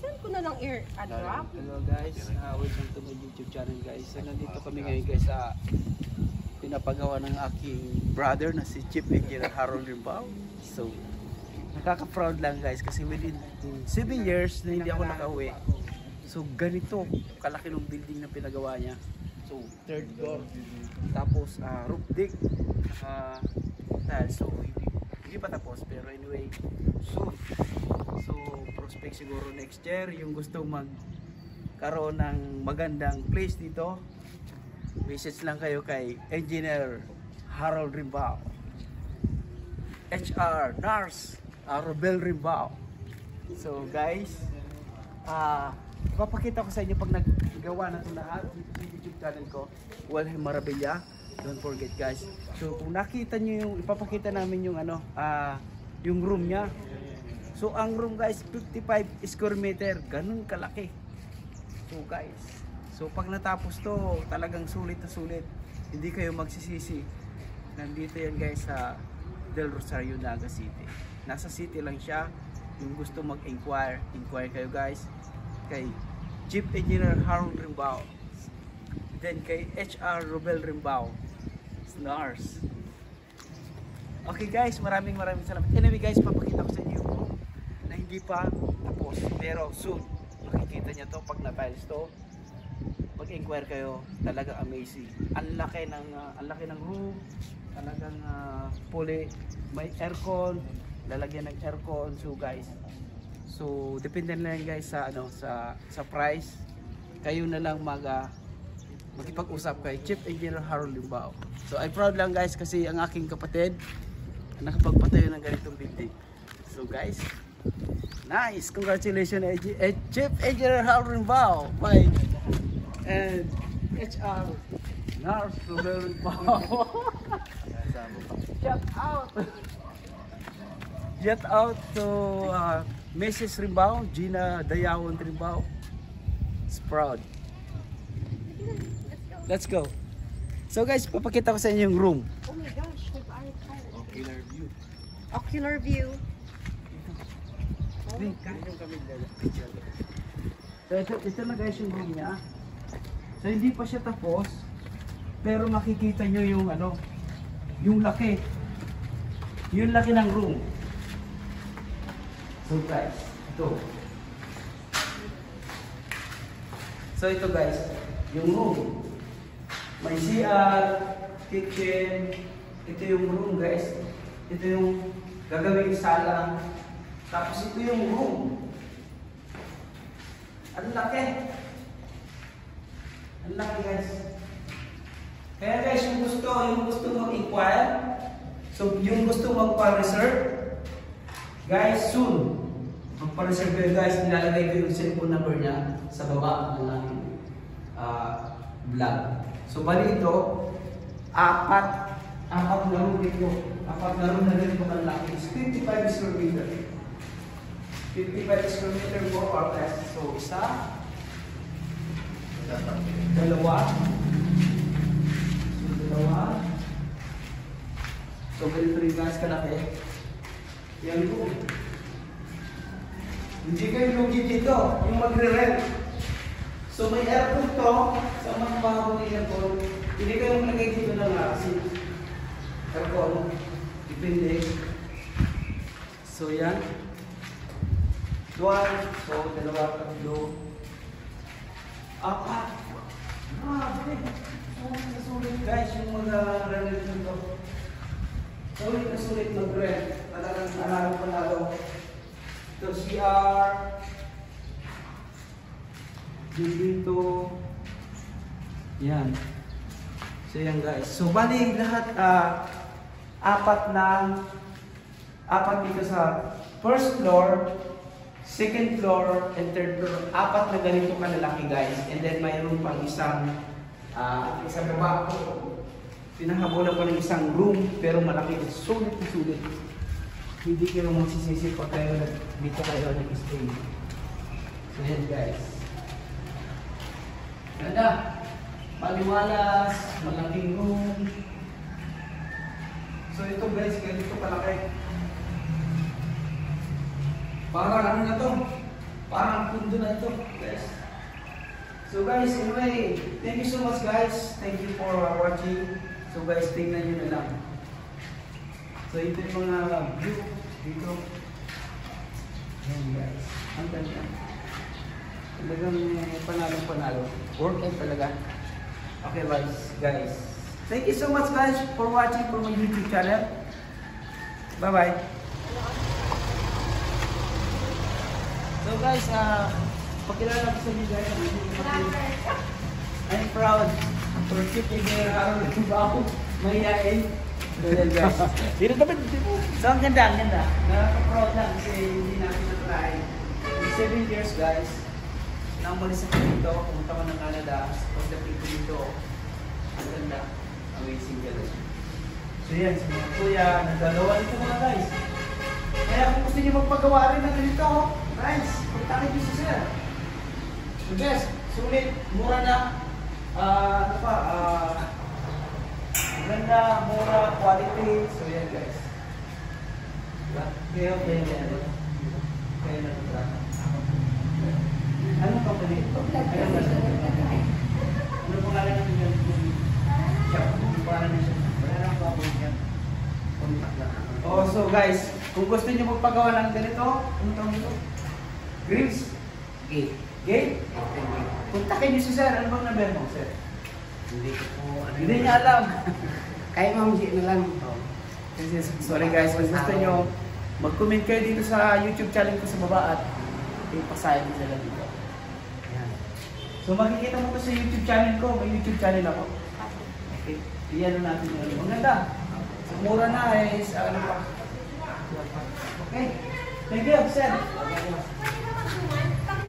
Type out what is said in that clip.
Send ko na lang air drop. Hello guys, welcome to my YouTube channel guys. So, nandito kami ngayon guys sa pinapagawa ng aking brother na si Chief Engineer Harold Rimbao. So nakaka-proud lang guys kasi within 7 years na hindi ako nakauwi. So ganito kalaki ng building na pinagawa niya. So third floor, tapos roof deck, so hindi pa tapos pero anyway soon. So prospect siguro next year yung gusto magkaroon ng magandang place dito, message lang kayo kay Engineer Harold Rimbao, HR Nars Robel Rimbao. So guys, ipapakita ko sa inyo pag naggawa na ito lahat dito sa YouTube channel ko, Wilhelm Marabilla. Don't forget guys. So kung nakita nyo yung ipapakita namin yung yung room nya. So ang room guys 55 square meter, ganun kalaki. So guys, so pag natapos to talagang sulit na sulit, hindi kayo magsisisi. Nandito yan guys sa Del Rosario, Naga City. Nasa city lang siya. Yung gusto mag-inquire, inquire kayo guys kay Chief Engineer Harold Rimbao, then kay HR Robel Rimbao, Snars. Okay guys, maraming salamat. Anyway guys, papakita ko sa inyo na hindi pa tapos pero soon makikita nyo to pag na-tiles to. Mag-inquire kayo, talaga amazing. Ang laki ng room, talagang fully may aircon, lalagyan ng aircon. So guys, so depende na yan guys sa sa price. Kayo na lang makipag-usap kay Chief Engineer Harold Rimbao. So I'm proud lang guys kasi ang aking kapatid nakapagpatayo ng ganitong building. So guys, nice, congratulations Chief Engineer Harold Rimbao and HR Nars Robel Rimbao. Shout out to Mrs. Rimbao, Gina Dayawon Rimbao. It's proud. Let's go. So guys, papakita ko sa inyo yung room. Oh my gosh, Ocular view. ocular view. Oh my So ito na guys yung room niya. So hindi pa siya tapos, pero makikita nyo yung yung laki. Yung laki ng room. So guys, ito guys, yung room. May CR, kitchen, ito yung room guys. Ito yung gagawing sala. Tapos ito yung room. Ang laki. Ang laki guys. Kaya guys, yung gusto mag-inquire, so yung gusto magpa-reserve, guys, soon magpa-reserve kayo guys. Nilalagay ko yung cellphone number niya sa baba ng aking vlog. So bali ito, apat na room dito. Apat na room na ganito kalaki. 55 square meter. 55 square meter more or less. So isa, dalawa. So ganito rin guys kalaki. Yan po. Hindi kayo lugi dito, yung magre-rent. So may aircon to, sa mga bago ng aircon, hindi kayo malagay dito ng aircon. Depende. So yan. Dual, so dalawa, tatlo, apat. Grabe. Sulit guys yung mga rent nito. Sulit mag-rent. Talagang panalo. Ito CR. Dito. Yan. So yan guys. So bali lahat apat dito sa first floor, second floor, and third floor. Apat na ganito kalalaki guys. And then mayroon pang isang baba. Pinahabolan pa ng isang room pero malaki. Sulit. Hindi kayo magsisisi pag kayo dito kayo nag-stay. So yan guys. Ganda. Maliwalas, malaking room. So ito guys, ganito kalaki. Parang ano na to? Parang kundo na ito, guys. So guys, anyway, thank you so much guys. Thank you for watching. So guys, tingnan nyo na lang. So ito yung mga view dito. Ayan guys. Ang ganda. Talagang panalo-panalo. Workout talaga. Okay guys. Thank you so much guys for watching for my YouTube channel. Bye-bye. So guys, pakilala ko sa inyo guys. I'm proud for keeping their araw ng baho. Mahihain. So yan guys. Dito dapat. So ang ganda. Nakaka-proud lang kasi hindi natin na-try. 7 years guys. Nang umalis ako dito, pumunta ko ng Canada. Tapos lapit ko dito. Ang ganda. Amazing ganda. So yan, si mga kuya, nagdalawa dito mga guys. Kaya kung gusto niyo magpagawa rin ng ganito, guys, kontakin niyo si sir. So guys, sulit, mura na. Ganda, mura, quality. So yan guys. Kaya na ito. Anong company ito? Ano pangalan natin yung shop? Ano pangalan na siya? Wala lang po ako yan. Oh, so guys, kung gusto niyo magpagawa ng ganito, ano tawag ito? Grills? Gate. Gate? Kontakin niyo si sir. Ano bang number mo, sir? Hindi ko po, Hindi niya alam. Kaya Ma'am G na lang. Sorry guys, kung gusto niyo, mag-comment kayo dito sa YouTube channel ko sa baba at ipasayang ko sila dito. Ayan. So makikita mo ko sa YouTube channel ko, may YouTube channel ako. Okay. Iyan natin yun. Maganda. Mura na is ano pa. Okay. Thank you, sir.